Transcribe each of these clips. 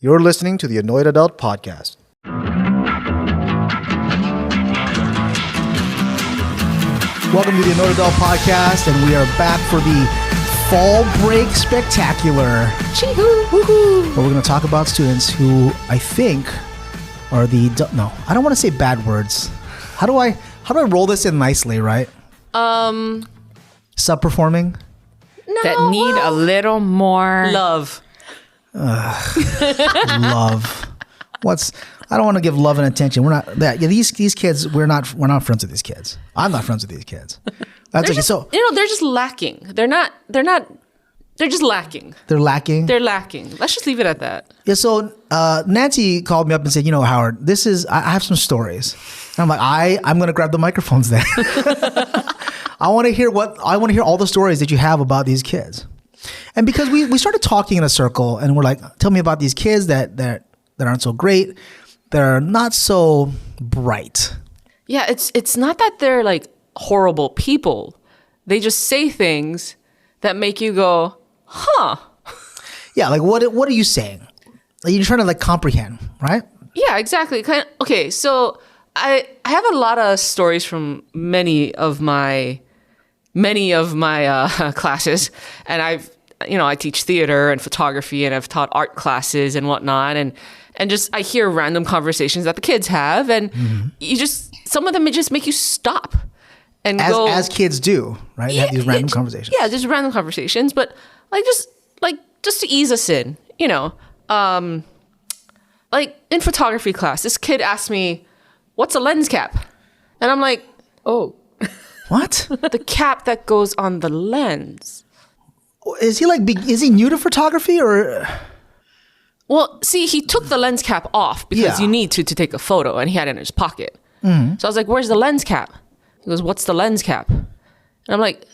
You're listening to the Annoyed Adult Podcast. Welcome to the Annoyed Adult Podcast, and we are back for the Fall Break Spectacular. Chee-hoo, woohoo. Where we're going to talk about students who I think are no, I don't want to say bad words. How do I roll this in nicely, right? Subperforming? No, that need a little more love. Love. I don't want to give love and attention. We're not that. Yeah, these kids. We're not friends with these kids. I'm not friends with these kids. That's they're just lacking. They're just lacking. They're lacking. They're lacking. Let's just leave it at that. Yeah. So Nancy called me up and said, Howard, I have some stories. And I'm like, I'm going to grab the microphones then. I want to hear all the stories that you have about these kids. And because we started talking in a circle, and we're like, tell me about these kids that aren't so great, that are not so bright. Yeah, it's not that they're like horrible people. They just say things that make you go, huh? Yeah, like what are you saying? Like you're trying to like comprehend, right? Yeah, exactly. Okay, so I have a lot of stories from many of my classes, and I teach theater and photography, and I've taught art classes and whatnot, and just I hear random conversations that the kids have, and some of them just make you stop and go, as kids do, right? Yeah, have these random conversations. Yeah, just random conversations, but just to ease us in, like in photography class, this kid asked me, "What's a lens cap?" And I'm like, "Oh, what? The cap that goes on the lens." Is he new to photography or? Well, see, he took the lens cap off because you need to take a photo, and he had it in his pocket. Mm-hmm. So I was like, "Where's the lens cap?" He goes, "What's the lens cap?" And I'm like,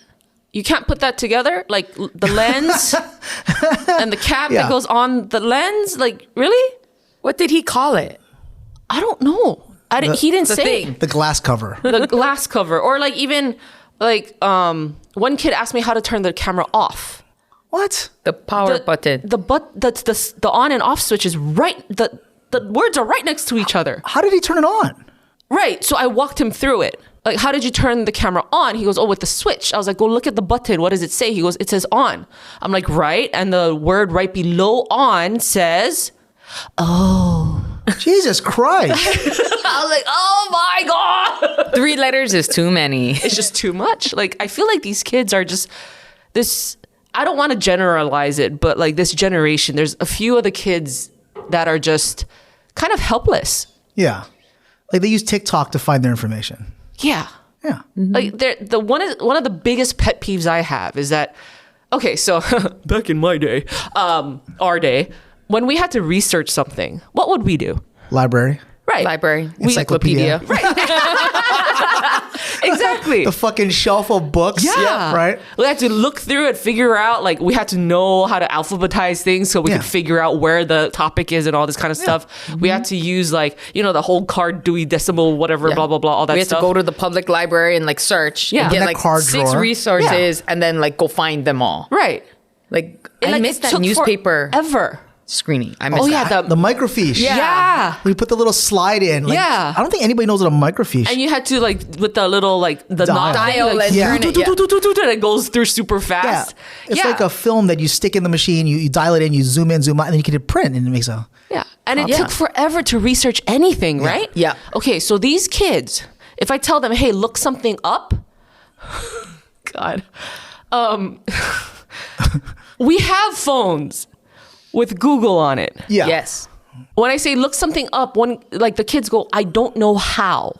"You can't put that together? Like the lens and the cap that goes on the lens? Like, really?" What did he call it? I don't know. He didn't say. The glass cover. The glass cover. Or like even like one kid asked me how to turn the camera off. What? The power button. The on and off switch is right. The words are right next to each other. How did he turn it on? Right. So I walked him through it. Like, how did you turn the camera on? He goes, "Oh, with the switch." I was like, "Go look at the button. What does it say?" He goes, "It says on." I'm like, "Right." And the word right below on says, "Oh." Jesus Christ. I was like, "Oh my God." 3 letters is too many. It's just too much. Like, I feel like these kids are just this, I don't want to generalize it, but like this generation, there's a few of the kids that are just kind of helpless. Yeah. Like they use TikTok to find their information. Yeah. Yeah. Mm-hmm. Like one of the biggest pet peeves I have is that, okay, so back in my day, our day, when we had to research something, what would we do? Library. Right. Library. Encyclopedia. Right. Exactly. The fucking shelf of books. Yeah. Right. We had to look through it, figure out, like, we had to know how to alphabetize things so we could figure out where the topic is and all this kind of stuff. Mm-hmm. We had to use, like, the whole card Dewey Decimal, whatever, blah, blah, blah, all that stuff. We had to go to the public library and, like, search. Yeah. And get, that like, card 6 drawer. resources and then, like, go find them all. Right. Like, And, I missed that newspaper ever. screening. I missed that. The microfiche. Yeah. We put the little slide in. Like, Yeah. I don't think anybody knows what a microfiche. And you had to, like, with the little, like, the knob dial like, and turn it. and it goes through super yeah. fast. It's like a film that you stick in the machine, you dial it in, you zoom in, zoom out, and then you can hit print and it makes a... Yeah. And it took forever to research anything, right? Yeah. Okay, so these kids, if I tell them, "Hey, look something up," God, we have phones with Google on it. Yeah. Yes. When I say look something up, the kids go, "I don't know how,"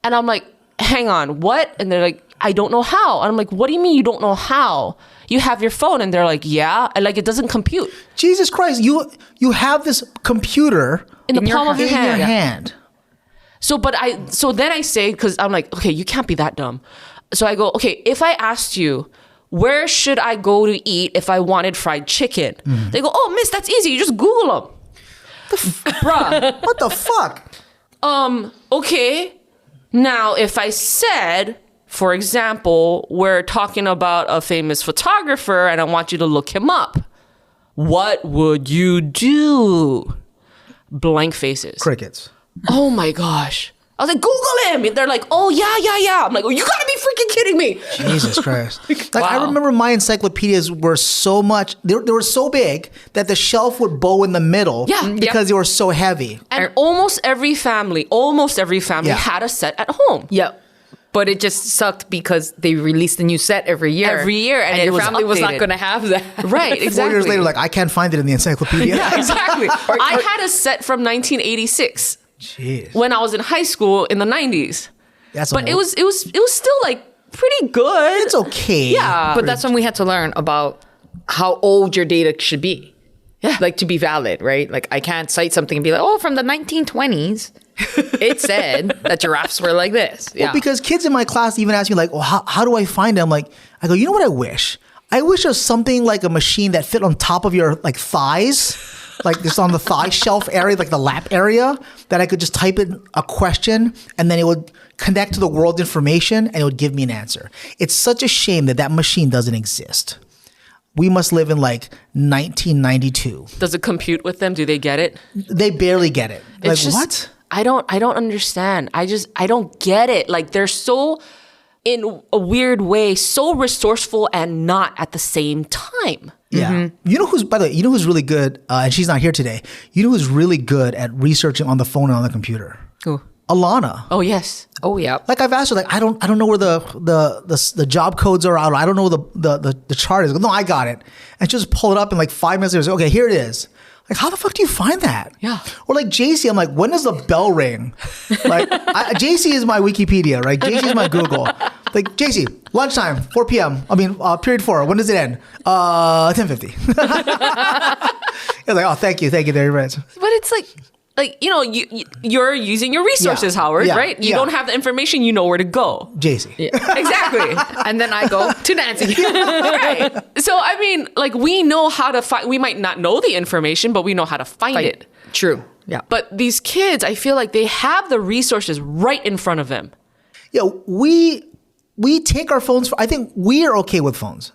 and I'm like, "Hang on, what?" And they're like, "I don't know how," and I'm like, "What do you mean you don't know how? You have your phone," and they're like, "Yeah," and like it doesn't compute. Jesus Christ, you have this computer in the palm of your hand. So then I say, because I'm like, okay, you can't be that dumb. So I go, okay, if I asked you, where should I go to eat if I wanted fried chicken? Mm. They go, "Oh, miss, that's easy. You just Google them." Bruh. What the fuck? Okay. Now, if I said, for example, we're talking about a famous photographer and I want you to look him up, What would you do? Blank faces. Crickets. Oh my gosh. I was like, Google him. And they're like, oh, yeah. I'm like, oh, you gotta be freaking kidding me. Jesus Christ. Like, I remember my encyclopedias were so much, they were so big that the shelf would bow in the middle because they were so heavy. And almost every family had a set at home. Yep. But it just sucked because they released a new set every year. And your it was family was not updated. going to have that. Right, exactly. 4 years later, like, I can't find it in the encyclopedia. Yeah, exactly. I had a set from 1986 Jeez. when I was in high school in the 90s. But it was still like pretty good. It's okay. Yeah. But that's when we had to learn about how old your data should be. Yeah. Like to be valid, right? Like I can't cite something and be like, oh, from the 1920s, it said that giraffes were like this. Yeah. Well, because kids in my class even ask me like, well, how do I find it? I'm like, I go, you know what I wish? I wish there was something like a machine that fit on top of your like thighs, like just on the thigh shelf area, like the lap area, that I could just type in a question and then it would connect to the world information and it would give me an answer. It's such a shame that machine doesn't exist. We must live in like 1992. Does it compute with them? Do they get it? They barely get it. Like, It's just- what? I don't understand. I don't get it. Like they're so, in a weird way, so resourceful and not at the same time. Yeah. Mm-hmm. You know who's, by the way, you know who's really good, and she's not here today. You know who's really good at researching on the phone and on the computer? Who? Alana. Oh, yes. Oh, yeah. Like I've asked her, like, I don't know where the job codes are out. I don't know where the chart is. No, I got it. And she'll just pull it up in like 5 minutes later. Okay, here it is. Like, how the fuck do you find that? Yeah. Or like JC, I'm like, when does the bell ring? Like, JC is my Wikipedia, right? JC is my Google. Like, JC, lunchtime, 4 p.m. I mean, period 4. When does it end? 10:50. It's like, oh, thank you very much. But it's like, you know, you're using your resources, Howard, right? You don't have the information, you know where to go. JC. Yeah. Exactly. And then I go to Nancy. Right. So, I mean, like, we know how to find, we might not know the information, but we know how to find it. True. Yeah. But these kids, I feel like they have the resources right in front of them. Yeah, we take our phones for, I think we are okay with phones.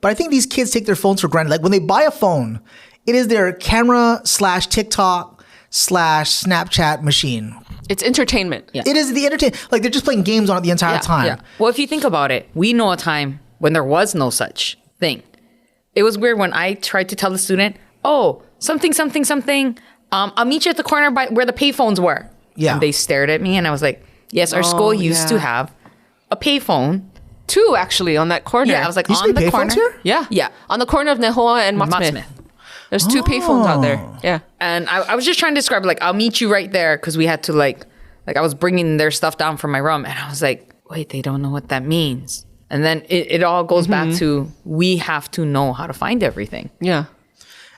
But I think these kids take their phones for granted. Like when they buy a phone, it is their camera / TikTok / Snapchat machine. It's entertainment. Yeah. It is the entertainment. Like they're just playing games on it the entire time. Yeah. Well, if you think about it, we know a time when there was no such thing. It was weird when I tried to tell the student, oh, something. I'll meet you at the corner by where the payphones were. Yeah. And they stared at me and I was like, yes, our school used to have a payphone. 2 actually on that corner. Yeah, I was like, Used to on be the payphones corner. here? Yeah. Yeah. On the corner of Nehoa and Mott Mott Smith. Smith. There's 2 payphones out there. Yeah. And I was just trying to describe, like, I'll meet you right there because we had to, like I was bringing their stuff down from my room. And I was like, wait, they don't know what that means. And then it all goes back to we have to know how to find everything. Yeah.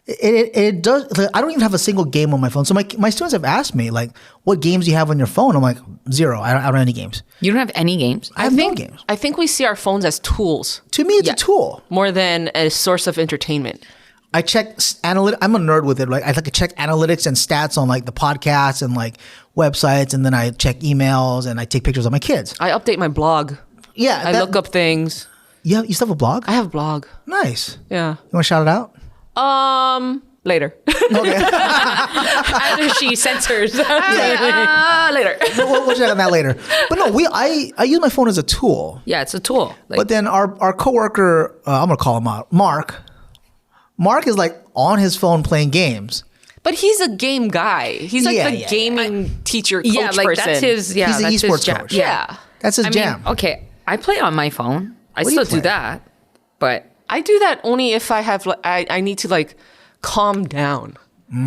It does. Like, I don't even have a single game on my phone. So my students have asked me, like, what games do you have on your phone? I'm like, 0. I don't have any games. You don't have any games? I have no games. I think we see our phones as tools To me, it's a tool. more than a source of entertainment. I check analytics. I'm a nerd with it. Like I like to check analytics and stats on like the podcasts and like websites, and then I check emails and I take pictures of my kids. I update my blog. Yeah, I look up things. Yeah, you still have a blog? I have a blog. Nice. Yeah. You want to shout it out? Later. Okay. After she censors. Later. we'll check on that later. But no, I use my phone as a tool. Yeah, it's a tool. Like, But then our coworker, I'm gonna call him out, Mark. Mark is like on his phone playing games. But he's a game guy. He's like the gaming teacher, coach yeah, like person. that's his. Yeah, He's an that's his esports jam. coach. Yeah. That's his I jam. mean, okay, I play on my phone. I What do you still do play? that, but I do that only if I have, I need to like calm down.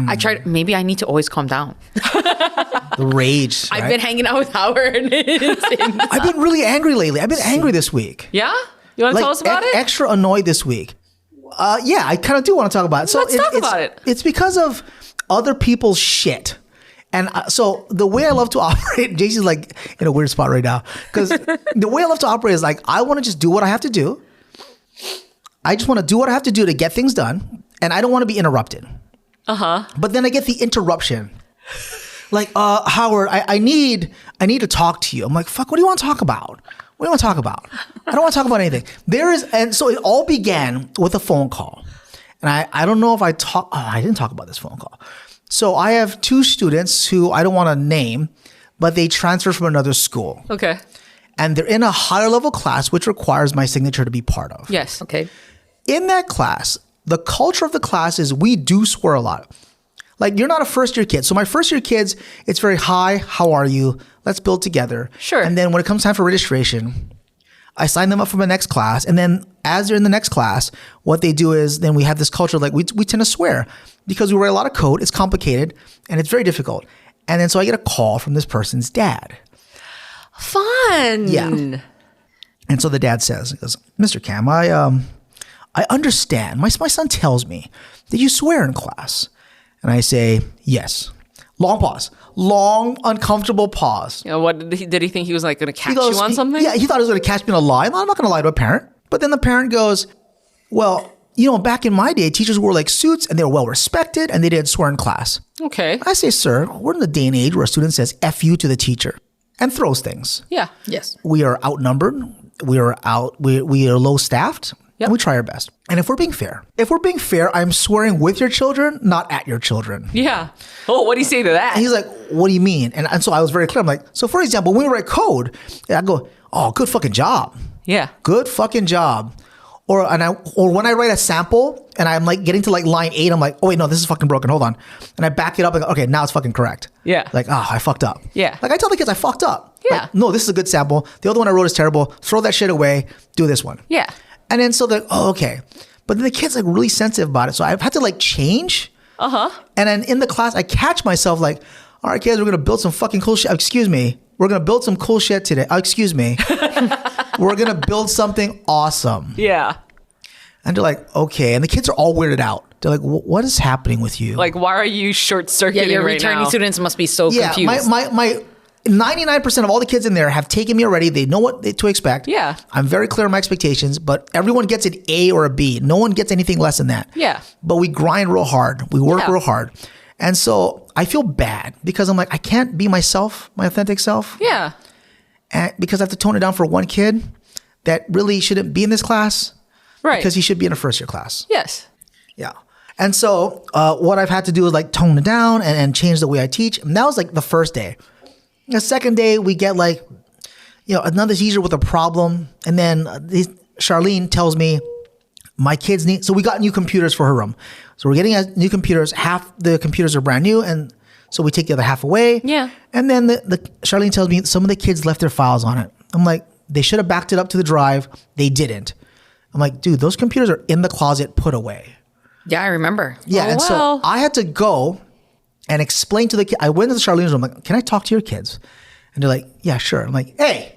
I try. Maybe I need to always calm down. The rage. I've right? been hanging out with Howard. I've been really angry lately. I've been angry this week. Yeah? You want to tell us about it? Extra annoyed this week. Yeah, I kind of do want to talk about it. So Let's talk about it. It's because of other people's shit. And so the way I love to operate, JC's like in a weird spot right now. Because the way I love to operate is like, I want to just do what I have to do. I just want to do what I have to do to get things done. And I don't want to be interrupted. But then I get the interruption. Like, Howard, I need to talk to you. I'm like, fuck, what do you want to talk about? What do you want to talk about? I don't want to talk about anything. And so it all began with a phone call. And I don't know if I didn't talk about this phone call. So I have 2 students who I don't want to name, but they transferred from another school. Okay. And they're in a higher level class, which requires my signature to be part of. Yes. Okay. In that class, the culture of the class is we do swear a lot. Like, you're not a first year kid. So my first year kids, it's very, hi, how are you? Let's build together. Sure. And then when it comes time for registration, I sign them up for the next class. And then as they're in the next class, what they do is then we have this culture, like we tend to swear because we write a lot of code. It's complicated and it's very difficult. And then so I get a call from this person's dad. Fun. Yeah. And so the dad says, he goes, Mr. Cam, I understand. My son tells me that you swear in class. And I say, yes. Long pause. Long, uncomfortable pause. You know, what did he think he was like going to catch you on something? Yeah, he thought he was going to catch me in a lie. I'm not going to lie to a parent. But then the parent goes, well, you know, back in my day, teachers wore like suits and they were well respected and they didn't swear in class. Okay. I say, sir, we're in the day and age where a student says F you to the teacher and throws things. Yeah. Yes. We are outnumbered. We are low staffed. Yep. And we try our best. And if we're being fair, I'm swearing with your children, not at your children. Yeah. Oh, what do you say to that? And he's like, what do you mean? And so I was very clear. I'm like, so for example, when we write code, I go, oh, good fucking job. Yeah. Good fucking job. Or when I write a sample and I'm like getting to like line 8, I'm like, oh wait, no, this is fucking broken. Hold on. And I back it up and go, okay, now it's fucking correct. Yeah. Like, I fucked up. Yeah. Like I tell the kids I fucked up. Yeah. Like, no, this is a good sample. The other one I wrote is terrible. Throw that shit away. Do this one. Yeah. And then so they're, oh, okay. But then the kid's like really sensitive about it. So I've had to like change. Uh-huh. And then in the class, I catch myself like, all right, kids, we're going to build some fucking cool shit. Excuse me. We're going to build some cool shit today. Excuse me. We're going to build something awesome. Yeah. And they're like, okay. And the kids are all weirded out. They're like, what is happening with you? Like, why are you short-circuiting Yeah, your right returning now? students must be so confused. my 99% of all the kids in there have taken me already. They know what to expect. Yeah. I'm very clear on my expectations, but everyone gets an A or a B. No one gets anything less than that. Yeah. But we grind real hard. We work Yeah. real hard. And so I feel bad because I'm like, I can't be myself, my authentic self. Yeah. And because I have to tone it down for one kid that really shouldn't be in this class. Right. Because he should be in a first year class. Yes. Yeah. And so what I've had to do is like tone it down and change the way I teach. And that was like the first day. The second day, we get like, another teacher with a problem. And then Charlene tells me my kids need, so we got new computers for her room. So we're getting new computers. Half the computers are brand new. And so we take the other half away. Yeah. And then Charlene tells me some of the kids left their files on it. I'm like, they should have backed it up to the drive. They didn't. I'm like, dude, those computers are in the closet, put away. Yeah, I remember. Yeah. Oh, And wow. so I had to go and explain to the kid. I went into Charlene's room. I'm like, can I talk to your kids? And they're like, yeah, sure. I'm like, hey,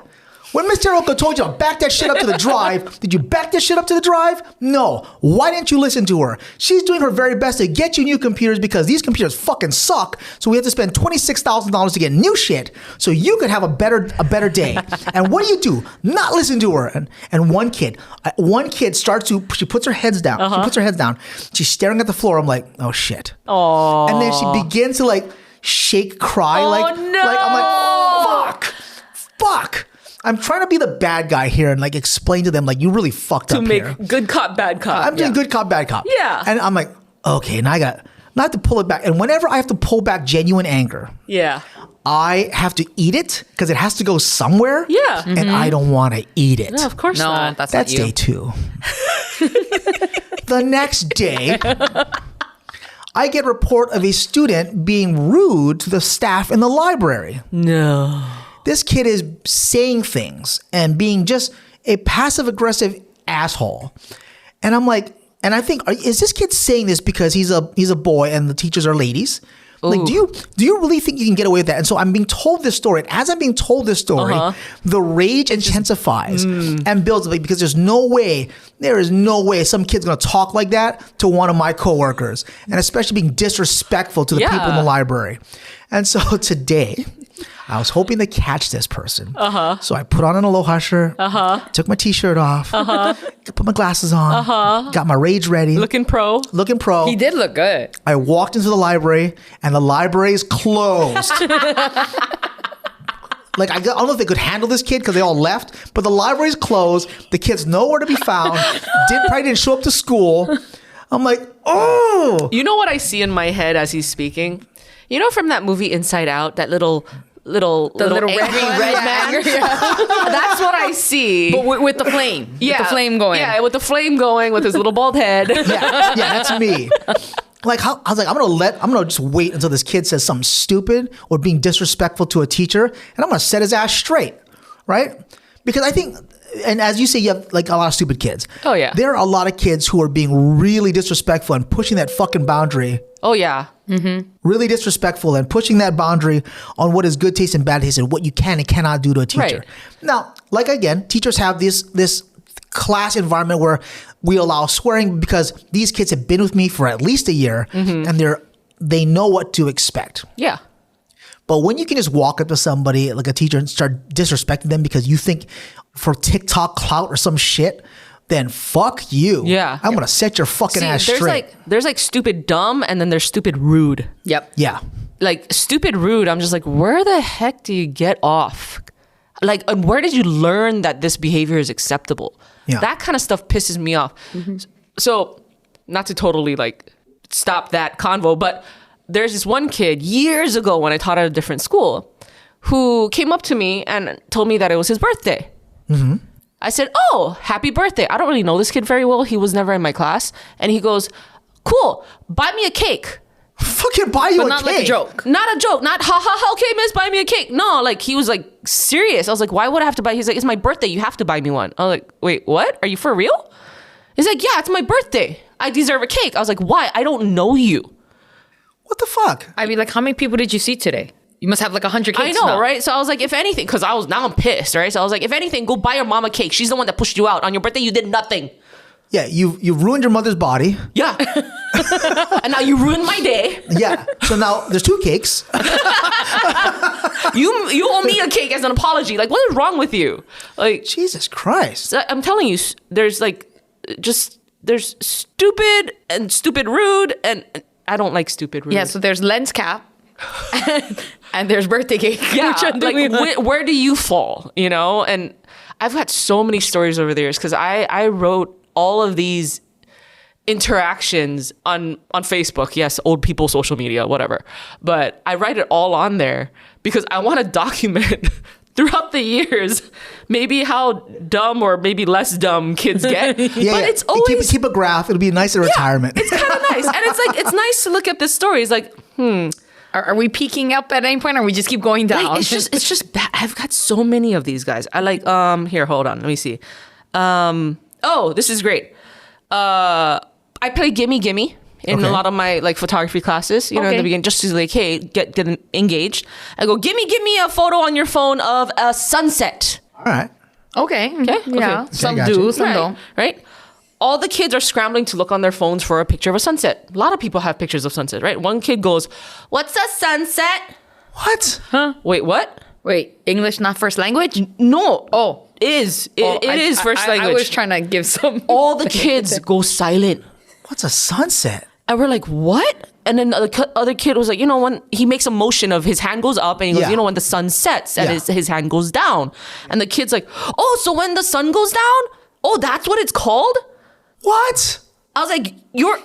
when Miss Teroka told you to back that shit up to the drive, did you back this shit up to the drive? No. Why didn't you listen to her? She's doing her very best to get you new computers because these computers fucking suck. So we have to spend $26,000 to get new shit so you could have a better day. And what do? Not listen to her. And one kid starts to, she puts her heads down. She puts her heads down. She's staring at the floor. I'm like, oh shit. Oh. And then she begins to like shake, cry. Oh, like, no. I'm like, fuck. I'm trying to be the bad guy here and like explain to them like you really fucked up make here. good cop, bad cop. I'm doing good cop, bad cop. Yeah. And I'm like, okay, now I have to pull it back. And whenever I have to pull back genuine anger, Yeah. I have to eat it because it has to go somewhere. Yeah. And I don't want to eat it. No, of course No, not. that's That's not you. day 2. The next day, I get a report of a student being rude to the staff in the library. No. This kid is saying things and being just a passive aggressive asshole. And I'm like, and I think, is this kid saying this because he's a boy and the teachers are ladies? Like, do you really think you can get away with that? And so I'm being told this story. And as I'm being told this story, the rage intensifies and builds up because there is no way some kid's going to talk like that to one of my coworkers, and especially being disrespectful to the people in the library. And so today, I was hoping to catch this person. So I put on an aloha shirt, took my t-shirt off, put my glasses on, got my rage ready. Looking pro. Looking pro. He did look good. I walked into the library and the library is closed. Like, I don't know if they could handle this kid because they all left, but the library's closed. The kid's nowhere to be found. Probably didn't show up to school. I'm like, oh. You know what I see in my head as he's speaking? You know from that movie Inside Out, that little angry red man? That's what I see. But with the flame. Yeah. With the flame going. Yeah, with the flame going, with his little bald head. Yeah, that's me. Like, I was like, I'm gonna just wait until this kid says something stupid or being disrespectful to a teacher, and I'm gonna set his ass straight, right? Because I think, and as you say, you have like a lot of stupid kids. Oh, yeah. There are a lot of kids who are being really disrespectful and pushing that fucking boundary. Oh, yeah. Really disrespectful and pushing that boundary on what is good taste and bad taste and what you can and cannot do to a teacher. Right. Now, like again, teachers have this class environment where we allow swearing because these kids have been with me for at least a year and they know what to expect. Yeah. But when you can just walk up to somebody like a teacher and start disrespecting them because you think for TikTok clout or some shit, then fuck you. Yeah. I'm gonna set your fucking ass straight. There's like stupid dumb and then there's stupid rude. Yep. Yeah. Like stupid rude, I'm just like, where the heck do you get off? Like, and where did you learn that this behavior is acceptable? Yeah. That kind of stuff pisses me off. So, not to totally like stop that convo, but there's this one kid years ago when I taught at a different school who came up to me and told me that it was his birthday. I said, oh, happy birthday. I don't really know this kid very well. He was never in my class. And he goes, cool, buy me a cake. Fucking buy you But a not cake. like a joke. Not a joke. Not ha ha ha. Okay, miss, buy me a cake. No, like he was like serious. I was like, why would I have to buy? He's like, it's my birthday. You have to buy me one. I was like, wait, what? Are you for real? He's like, yeah, it's my birthday. I deserve a cake. I was like, why? I don't know you. What the fuck? I mean, like, how many people did you see today? You must have like 100 I cakes know, now. right? So I was like, if anything, because now I'm pissed, right? So I was like, if anything, go buy your mom a cake. She's the one that pushed you out. On your birthday, you did nothing. Yeah, you've ruined your mother's body. Yeah. And now you ruined my day. Yeah. So now there's 2 cakes. You owe me a cake as an apology. Like, what is wrong with you? Like, Jesus Christ. I'm telling you, there's stupid and stupid rude, and I don't like stupid rude. Yeah, so there's lens cap and there's birthday cake. Yeah, Which one do like we like? where do you fall? You know, and I've had so many stories over the years because I wrote all of these interactions on Facebook. Yes, old people social media, whatever. But I write it all on there because I want to document throughout the years maybe how dumb or maybe less dumb kids get. But it's always keep a graph. It'll be nice at retirement. It's kind of nice, and it's like it's nice to look at this story. It's like, Are we peaking up at any point, or we just keep going down? like, it's just bad. I've got so many of these guys. I like here, hold on, let me see. Oh, this is great. I play Gimme Gimme in a lot of my like photography classes, you know, in the beginning, just to like, hey, get engaged. I go, give me a photo on your phone of a sunset. All right. Okay. Yeah. Okay. Some gotcha. do, some Right. don't. Right? All the kids are scrambling to look on their phones for a picture of a sunset. A lot of people have pictures of sunset, right? One kid goes, what's a sunset? What? Wait, what? Wait, English not first language? No. Oh. It I- is first I language. was trying to give some. All the kids go silent. What's a sunset? And we're like, what? And then the other kid was like, you know, when he makes a motion of his hand goes up and he goes, Yeah. you know, when the sun sets and Yeah. his hand goes down. And the kid's like, oh, so when the sun goes down? Oh, that's what it's called? What? I was like, you're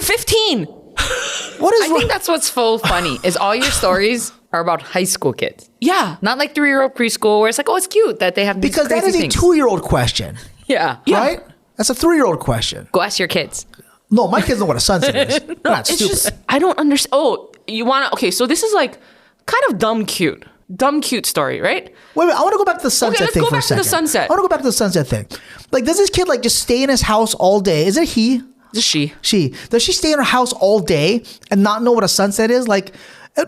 15. What is I think that's what's so funny is all your stories are about high school kids. Yeah. Not like 3-year-old preschool where it's like, oh, it's cute that they have these because that crazy is a things. 2-year-old question, Yeah. right? That's a 3-year-old question. Go ask your kids. No, my kids know what a sunset is. They're not It's stupid. just, I don't understand. Oh, you want to, okay, so this is like kind of dumb cute story, right? Wait, I want to go back to the sunset let's thing go for a back to the second. sunset. I want to go back to the sunset thing. Like, does this kid like just stay in his house all day? Is it he? Just she. She. Does she stay in her house all day and not know what a sunset is? Like,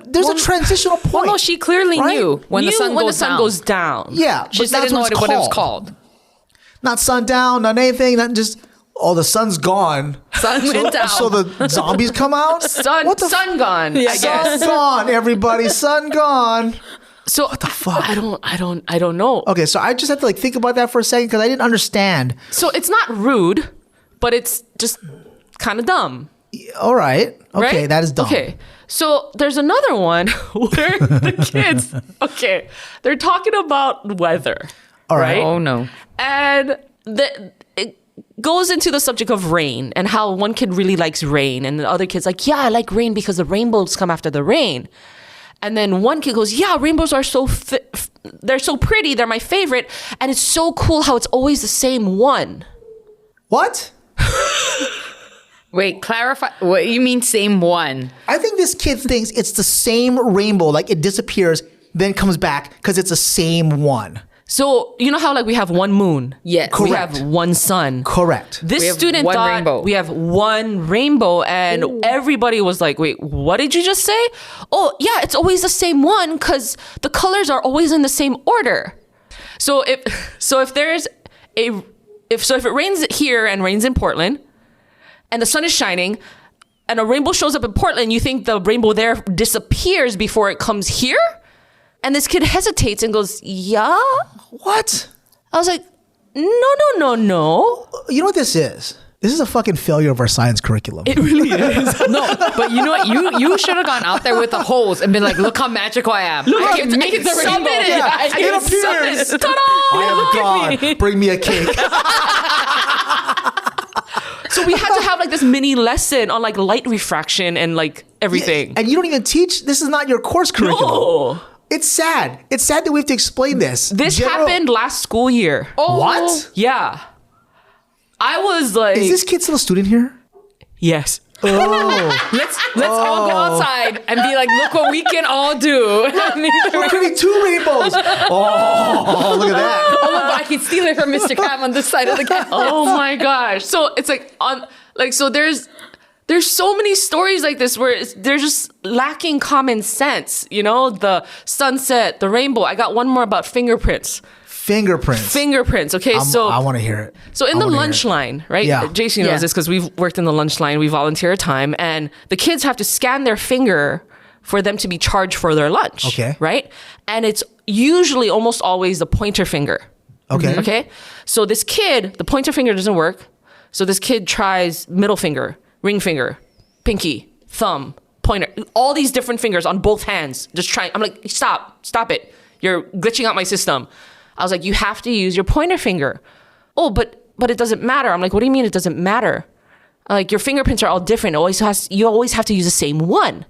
there's a transitional point. Well, no, she clearly right? knew when the sun goes down. Yeah, She but said that's didn't know what what it's it was called. Not sundown, not anything, not just, oh, the sun's gone. Sun went down. So the zombies come out? What the Sun gone, I Yeah. guess. Sun gone, everybody, sun gone. So what the fuck? I don't know. Okay, so I just had to like think about that for a second because I didn't understand. So it's not rude, but it's just kind of dumb. All right. Okay, Right? that is dumb. Okay. So there's another one where the kids, they're talking about weather. All right. Oh no. And goes into the subject of rain and how one kid really likes rain and the other kid's like, yeah, I like rain because the rainbows come after the rain. And then one kid goes, yeah, rainbows are they're so pretty, they're my favorite, and it's so cool how it's always the same one. What? Wait, clarify. What you mean same one? I think this kid thinks it's the same rainbow, like it disappears, then comes back because it's the same one. So you know how like we have one moon? Yes. We Correct. have one sun. Correct. This We have student one thought rainbow. we have one rainbow, and everybody was like, wait, what did you just say? Oh, yeah, it's always the same one because the colors are always in the same order. So if it rains here and rains in Portland, and the sun is shining, and a rainbow shows up in Portland, you think the rainbow there disappears before it comes here? And this kid hesitates and goes, yeah? What? I was like, no. You know what this is? This is a fucking failure of our science curriculum. It really is. No, but you know what? You should have gone out there with the hose and been like, look how magical I am. I can make the rainbow. Yeah, I can it appears. summon it. I am God. Bring me a cake. So we had to have like this mini lesson on like light refraction and like everything. And you don't even teach. This is not your course curriculum. No. It's sad. It's sad that we have to explain this. This happened last school year. Oh, What? Yeah. I was like, Is this kid still a student here? yes. Oh. Let's all go outside and be like, look what we can all do. We're creating two rainbows. Oh, look at that. Oh my God, I can steal it from Mr. Cam on this side of the campus. Oh my gosh. So it's like so there's so many stories like this where they're just lacking common sense. You know, the sunset, the rainbow. I got one more about fingerprints. Fingerprints. Okay, I want to hear it. So in the lunch line, right? Yeah. Jason knows Yeah. this because we've worked in the lunch line. We volunteer time, and the kids have to scan their finger for them to be charged for their lunch. Okay. Right? And it's usually almost always the pointer finger. Okay. Okay. So this kid, the pointer finger doesn't work. So this kid tries middle finger, ring finger, pinky, thumb, pointer, all these different fingers on both hands. Just trying. I'm like, stop it. You're glitching out my system. I was like, you have to use your pointer finger. Oh, but it doesn't matter. I'm like, what do you mean it doesn't matter? I'm like, your fingerprints are all different. You always have to use the same one.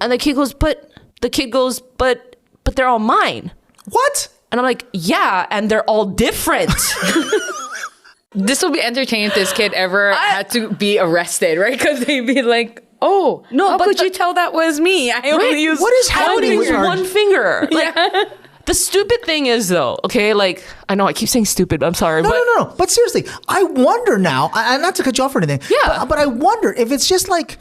And the kid goes, but they're all mine. What? And I'm like, yeah, and they're all different. This will be entertaining if this kid ever had to be arrested, right? Because they'd be like, oh, No, how but could you tell that was me? I only use What is I happening only with use our- one finger. Like, the stupid thing is though, okay, like I know I keep saying stupid. I'm sorry, but No. But seriously, I wonder now. I not to cut you off or anything. Yeah. But I wonder if it's just like,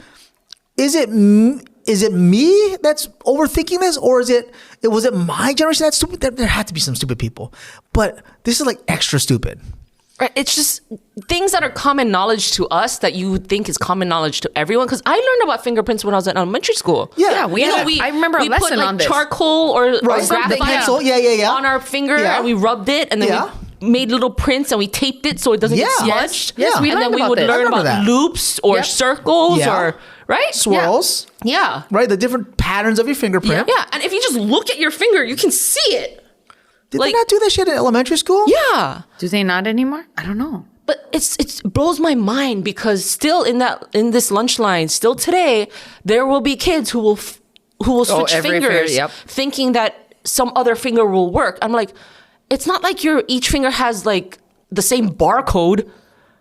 is it me that's overthinking this, or was it my generation that's stupid? There had to be some stupid people, but this is like extra stupid. right, it's just things that are common knowledge to us that you would think is common knowledge to everyone. Because I learned about fingerprints when I was in elementary school. Yeah, we had I remember a we put lesson like on this. charcoal or Right, graphite the pencil. Yeah. on our finger, Yeah. and we rubbed it, and then Yeah. we made little prints, and we taped it so it doesn't get Yeah. smudged. Yes, we and then learned we about would this. I learn remember about that. loops or Yep. circles Yeah. or right Swirls, Yeah. right? The different patterns of your fingerprint. Yeah, and if you just look at your finger, you can see it. Did Like- they not do that shit in elementary school? Yeah. Do they not anymore? I don't know. But it blows my mind because still in this lunch line, still today, there will be kids who will switch every finger, fingers, yep. thinking that some other finger will work. I'm like, it's not like each finger has like the same barcode,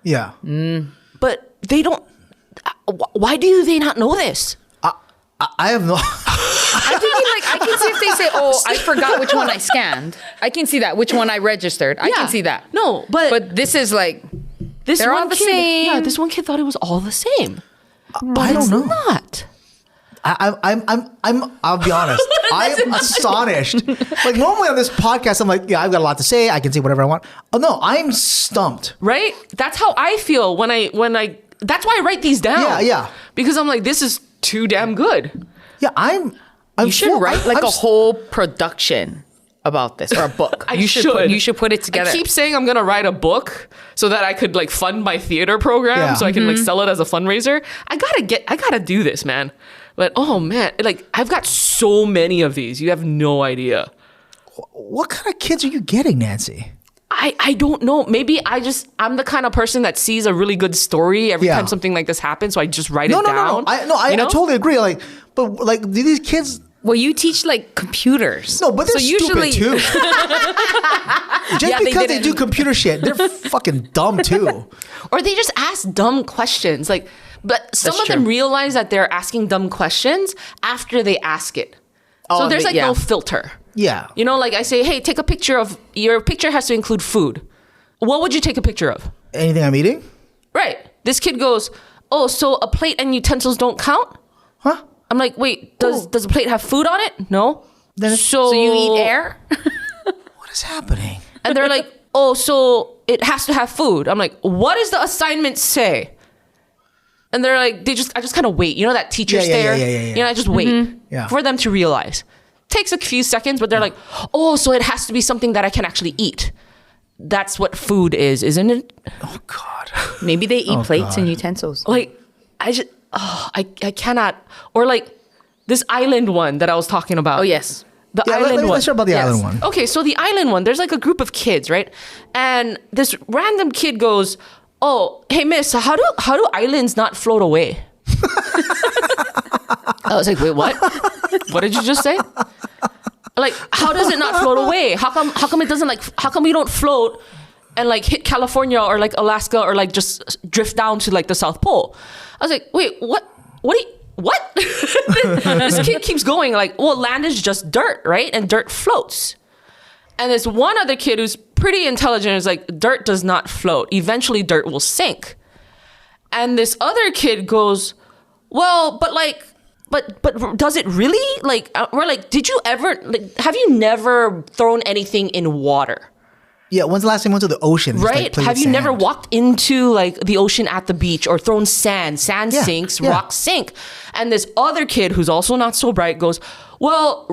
Yeah. but they don't. Why do they not know this? I have no. I'm thinking like I can see if they say, "Oh, I forgot which one I scanned." I can see that which one I registered. I Yeah. can see that. No, but this is like this they're all one the kid, same. Yeah, this one kid thought it was all the same. I don't know. Not. I'll be honest. I'm astonished. Like normally on this podcast, I'm like, yeah, I've got a lot to say. I can say whatever I want. Oh no, I'm stumped. Right? That's how I feel when I. That's why I write these down. Yeah. Because I'm like, this is too damn good. Yeah, I'm you should full- write like I'm a whole production about this or a book. I you should put it together. I keep saying I'm gonna write a book so that I could like fund my theater program, Yeah. so I can like sell it as a fundraiser. I gotta do this, man. But oh man, like I've got so many of these. You have no idea. What kind of kids are you getting, Nancy? I don't know. Maybe I'm the kind of person that sees a really good story every time something like this happens, so I just write it down. I totally agree. Like, but like, do these kids? Well, you teach like computers. No, but they're stupid too. Just because they do computer shit, they're fucking dumb too. Or they just ask dumb questions. Like, but some of them realize that they're asking dumb questions after they ask it. So there's like no filter. Yeah. You know, like I say, hey, take a picture of, your picture has to include food. What would you take a picture of? Anything I'm eating? Right. This kid goes, oh, so a plate and utensils don't count? Huh? I'm like, wait, does a plate have food on it? No. So you eat air? What is happening? And they're like, oh, so it has to have food. I'm like, what does the assignment say? And they're like, I just kind of wait. You know that teacher stare? Yeah. You know, I just wait for them to realize. Takes a few seconds, but they're like, oh, so it has to be something that I can actually eat. That's what food is, isn't it? Oh, God. Maybe they eat plates and utensils. Like, I cannot. Or like this island one that I was talking about. Oh, yes. The island one. Let's talk about the island one. Okay, so the island one, there's like a group of kids, right? And this random kid goes, oh, hey, miss, how do islands not float away? I was like, wait, what? What did you just say? Like, how does it not float away? How come it doesn't, like, how come we don't float and like hit California or like Alaska or like just drift down to like the South Pole? I was like, wait, what? What? This kid keeps going like, well, land is just dirt, right? And dirt floats. And there's one other kid who's pretty intelligent is like, dirt does not float. Eventually dirt will sink. And this other kid goes, well, but does it really? Like, we're like, did you ever, like, have you never thrown anything in water? Yeah, when's the last time you went to the ocean? Right? Have you never walked into like the ocean at the beach or thrown sand? Sand sinks, rocks sink. And this other kid who's also not so bright goes, well,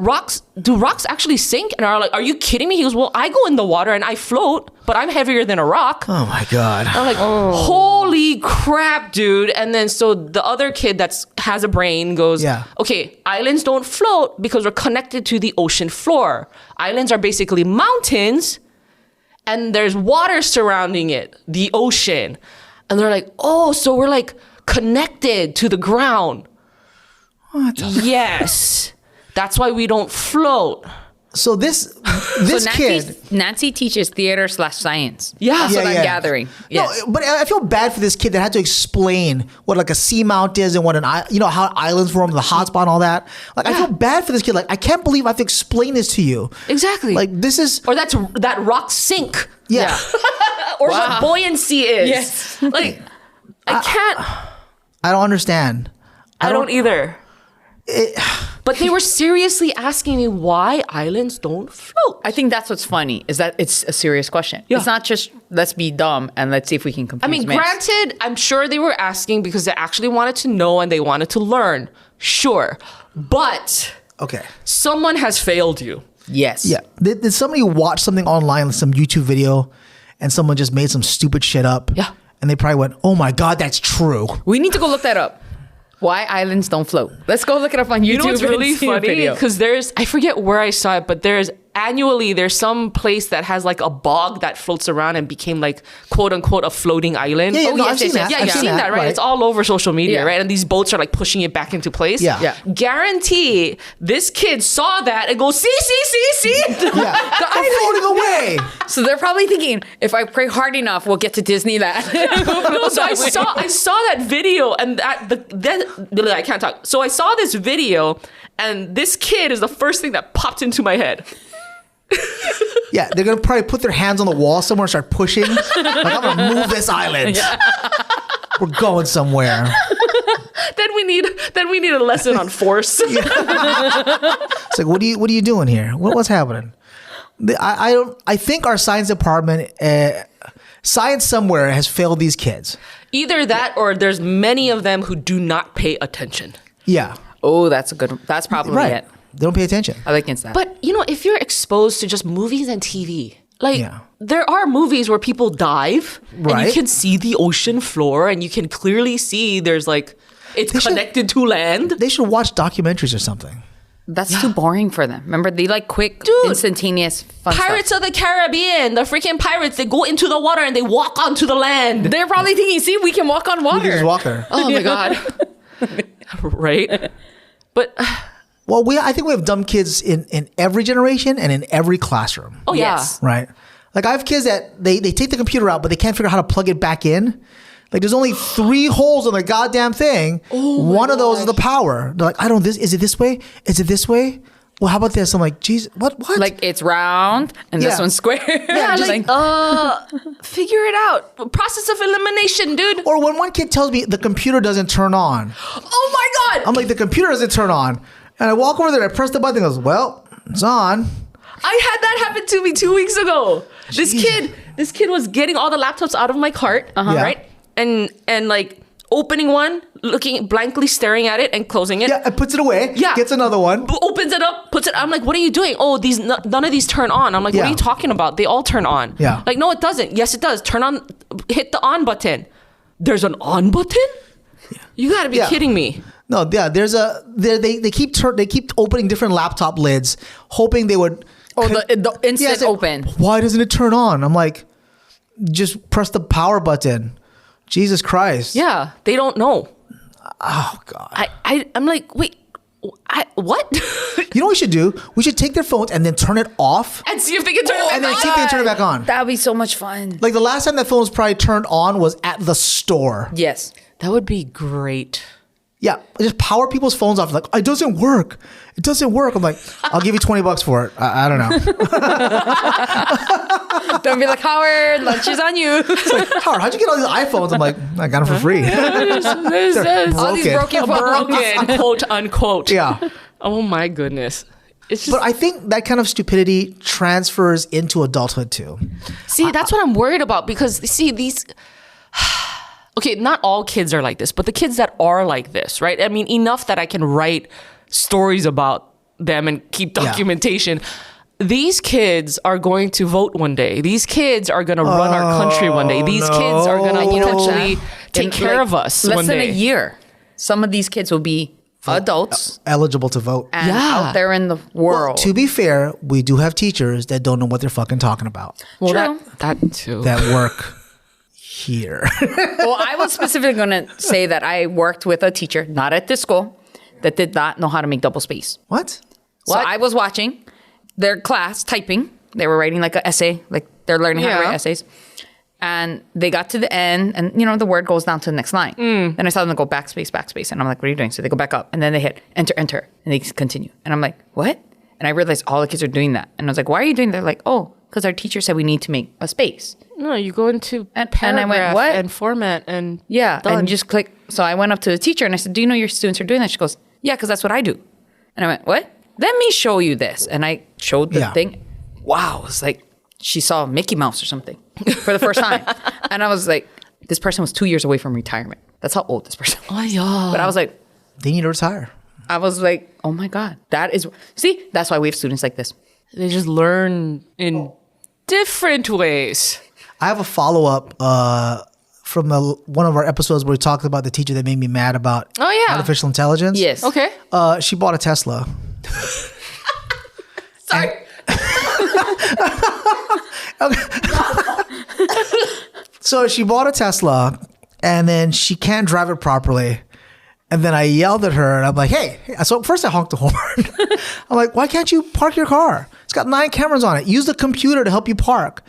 do rocks actually sink? And I'm like, are you kidding me? He goes, well, I go in the water and I float, but I'm heavier than a rock. Oh my God. I'm like, holy crap, dude. And then so the other kid that has a brain goes, okay, islands don't float because we're connected to the ocean floor. Islands are basically mountains and there's water surrounding it, the ocean. And they're like, oh, so we're like connected to the ground. What? Yes. That's why we don't float. So this kid, Nancy teaches theater/science. Yeah. That's what I'm gathering. Yes. No, but I feel bad for this kid that had to explain what like a seamount is and what how islands form, the hotspot and all that. Like I feel bad for this kid. Like I can't believe I have to explain this to you. Exactly. Like this is, or that rock sink. Yeah. Or what buoyancy is. Yes. Like I can't. I don't understand. I don't either. But they were seriously asking me why islands don't float. I think that's what's funny is that it's a serious question. Yeah. It's not just let's be dumb and let's see if we can confuse. I mean, granted, I'm sure they were asking because they actually wanted to know and they wanted to learn. Sure. But someone has failed you. Yes. Yeah. Did somebody watch something online, some YouTube video, and someone just made some stupid shit up? Yeah. And they probably went, oh my God, that's true. We need to go look that up. Why islands don't float. Let's go look it up on YouTube. You know what's really funny? Because I forget where I saw it, but there's some place that has like a bog that floats around and became like quote unquote a floating island. Yeah, I've seen that. Yeah, you've seen that, right? It's all over social media, right? And these boats are like pushing it back into place. Yeah. Guarantee this kid saw that and goes, see. Yeah. I'm floating away. So they're probably thinking, if I pray hard enough, we'll get to Disneyland. No, so I saw that video and I can't talk. So I saw this video and this kid is the first thing that popped into my head. Yeah, they're gonna probably put their hands on the wall somewhere and start pushing. Like, I'm gonna move this island. Yeah. We're going somewhere. Then we need a lesson on force. It's like, what are you doing here? What's happening? I think our science department, science somewhere has failed these kids. Either that or there's many of them who do not pay attention. Yeah. Oh, that's probably it. They don't pay attention. I like that. But if you're exposed to just movies and TV, like there are movies where people dive and you can see the ocean floor and you can clearly see there's like it's connected to land. They should watch documentaries or something. That's too boring for them. Remember, they like quick, instantaneous fun Pirates stuff. of the Caribbean, the freaking pirates, they go into the water and they walk onto the land. They're probably thinking, see, we can walk on water. You can just walk there. Oh my God. Right? But Well, I think we have dumb kids in every generation and in every classroom. oh yeah. Yes. Right? Like I have kids that they take the computer out, but they can't figure out how to plug it back in. Like there's only 3 holes on the goddamn thing. One of those is the power. They're like, I don't. Is it this way? Is it this way? Well, how about this? I'm like, geez, what? Like it's round and this Yeah. one's square. Yeah, Just figure it out. Process of elimination, dude. Or when one kid tells me the computer doesn't turn on, Oh my God. I'm like, the computer doesn't turn on. And I walk over there, I press the button, and goes, well, it's on. I had that happen to me 2 weeks ago. This kid was getting all the laptops out of my cart, Yeah. right? And like opening one, looking blankly staring at it and closing it. Yeah, it puts it away. Yeah. Gets another one. Opens it up, puts it. I'm like, what are you doing? Oh, none of these turn on. I'm like, what Yeah. are you talking about? They all turn on. Yeah. Like, no, it doesn't. Yes, it does. Turn on. Hit the on button. There's an on button. You got to be Yeah. kidding me. No, yeah, they keep opening different laptop lids, hoping they would. the instant say, open. Why doesn't it turn on? I'm like, just press the power button. Jesus Christ. Yeah, they don't know. Oh God. I'm like, wait, what? You know what we should do? We should take their phones and then turn it off, And see if they can turn it back and then on. see if they can turn it back on. That would be so much fun. Like the last time that phone was probably turned on was at the store. Yes. That would be great. Yeah, just power people's phones off. Like, it doesn't work. It doesn't work. I'm like, I'll give you $20 for it. I don't know. Don't be like, Howard, lunch is on you. It's like, Howard, how'd you get all these iPhones? I'm like, I got them for free. All these broken phones. Broken, quote unquote. Yeah. Oh my goodness. It's just But I think that kind of stupidity transfers into adulthood too. see, that's what I'm worried about because see these. Okay, not all kids are like this, but the kids that are like this, right? I mean, enough that I can write stories about them and keep documentation. These kids are going to vote one day. These kids are going to run our country one day. These kids are going to potentially take care of us less one than day. a year. Some of these kids will be adults Eligible to vote. and Yeah. out there in the world. To be fair, we do have teachers that don't know what they're fucking talking about. Well, True. that too. That work here. Well, I was specifically going to say that I worked with a teacher, not at this school, that did not know how to make double space. What? So I was watching their class typing. They were writing like an essay, like they're learning how to write essays. And they got to the end, and the word goes down to the next line. Then I saw them go backspace, and I'm like, "What are you doing?" So they go back up, and then they hit enter, and they continue. And I'm like, "What?" And I realized all the kids are doing that, and I was like, "Why are you doing that?" They're like, "Oh, because our teacher said we need to make a space." No, you go into And I paragraph went, what? and format and Yeah, done. and just click. So I went up to the teacher and I said, "Do you know your students are doing that?" She goes, "Yeah, because that's what I do." And I went, "What? Let me show you this." And I showed the Yeah. thing. Wow, it's like she saw Mickey Mouse or something for the first time. And I was like, this person was 2 years away from retirement. That's how old this person was. Oh yeah. But I was like, They need to retire. I was like, oh my God, see, that's why we have students like this. They just learn in different ways. I have a follow-up from one of our episodes where we talked about the teacher that made me mad about artificial intelligence. Yes. Okay. She bought a Tesla. Sorry. So she bought a Tesla, and then she can't drive it properly. And then I yelled at her, and I'm like, hey. So first I honked the horn. I'm like, why can't you park your car? It's got 9 cameras on it. Use the computer to help you park.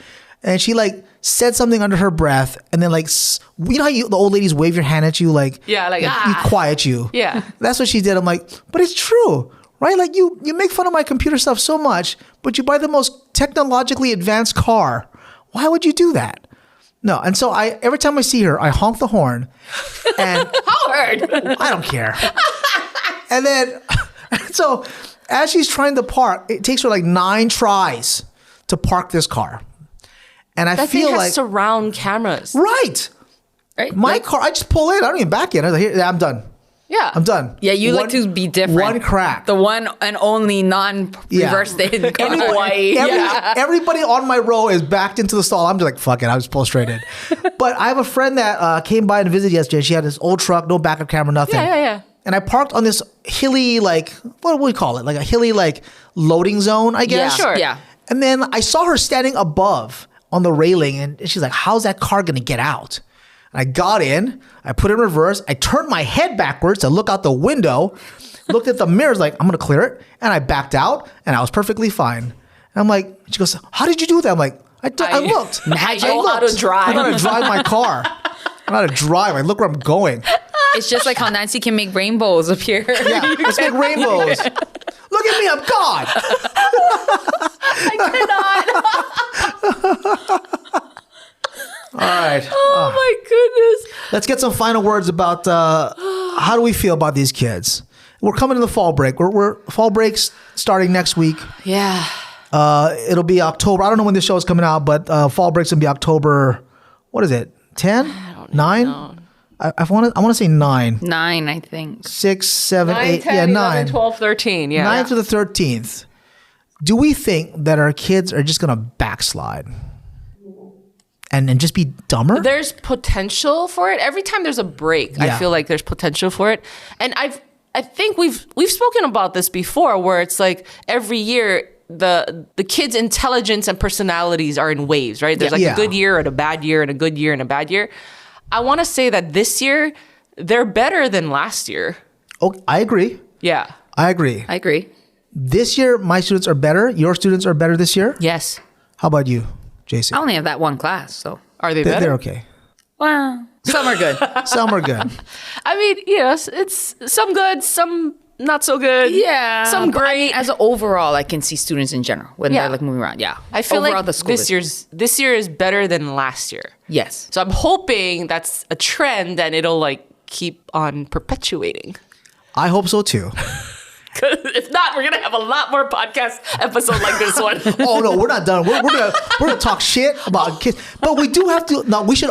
And she said something under her breath, and then you know how the old ladies wave your hand at you, you quiet you. Yeah. That's what she did. I'm like, but it's true, right? Like you make fun of my computer stuff so much, but you buy the most technologically advanced car. Why would you do that? No. And so every time I see her, I honk the horn, and Howard. I don't care. And then, so as she's trying to park, it takes her 9 tries to park this car. And I That feel thing has like, surround cameras. right. Right? My car, I just pull in. I don't even back in. I'm like, here, I'm done. Yeah. I'm done. Yeah, you like to be different. One crack. The one and only non-reverse in Hawaii. Everybody on my row is backed into the stall. I'm just like, fuck it. I just pull straight in. But I have a friend that came by and visited yesterday. She had this old truck, no backup camera, nothing. Yeah. and I parked on this hilly, like, what do we call it? Like a hilly, like, loading zone, I guess. Sure. Yeah. And then I saw her standing above on the railing, and she's like, how's that car going to get out? And I got in, I put it in reverse, I turned my head backwards to look out the window, looked at the mirrors like, I'm going to clear it. And I backed out, and I was perfectly fine. And I'm like, she goes, how did you do that? I'm like, I looked. I know how to drive. I know how to drive my car. I know how to drive. I look where I'm going. It's just like how Nancy can make rainbows appear. Yeah, let's make rainbows. Look at me, I'm God. I cannot. All right. Oh my goodness. Let's get some final words about how do we feel about these kids. We're coming to the fall break. We're fall breaks starting next week. Yeah. It'll be October. I don't know when this show is coming out, but fall breaks will be October. What is it? 10? 9? I want to say 9. 9, I think. 6, 7, 9, 8. 10, yeah, 11, 9. 12, 13. Yeah. 9 to the 13th. Do we think that our kids are just going to backslide and just be dumber? There's potential for it. Every time there's a break, Yeah. I feel like there's potential for it. And I think we've spoken about this before, where it's like every year the kids' intelligence and personalities are in waves, right? There's like Yeah. a good year and a bad year and a good year and a bad year. I want to say that this year they're better than last year. Oh, I agree. Yeah. I agree. I agree. This year, my students are better. Your students are better this year. Yes. How about you, JC? I only have that one class, so. Are they They're better? okay. Well, some are good. Some are good. I mean, it's some good, some not so good. Yeah. Some but I great. mean, as an overall, I can see students in general when Yeah. they're like moving around. Yeah. I feel overall, like the school this year is better than last year. Yes. So I'm hoping that's a trend and it'll like keep on perpetuating. I hope so too. Because if not, we're gonna have a lot more podcast episodes like this one. Oh no, we're not done. We're gonna talk shit about kids, but we do have to. No, we should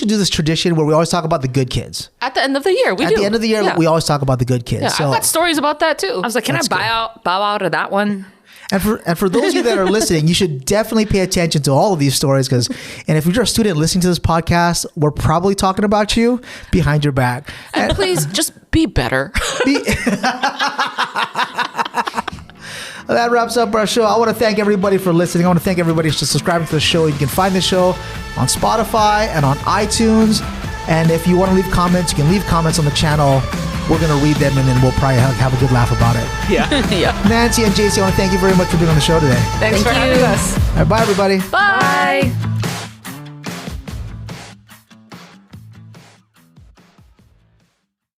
do this tradition where we always talk about the good kids. At the end of the year, we At do. the end of the year, Yeah. we always talk about the good kids. Yeah, So, I've got stories about that too. I was like, can I bow out of that one? and for those of you that are listening, you should definitely pay attention to all of these stories and if you're a student listening to this podcast, we're probably talking about you behind your back. And please just be better. That wraps up our show. I want to thank everybody for listening. I want to thank everybody for subscribing to the show. You can find the show on Spotify and on iTunes. And if you want to leave comments, you can leave comments on the channel. We're going to read them, and then we'll probably have a good laugh about it. Yeah. Yeah. Nancy and JC, I want to thank you very much for being on the show today. Thanks for having us. All right, bye, everybody. Bye. Bye.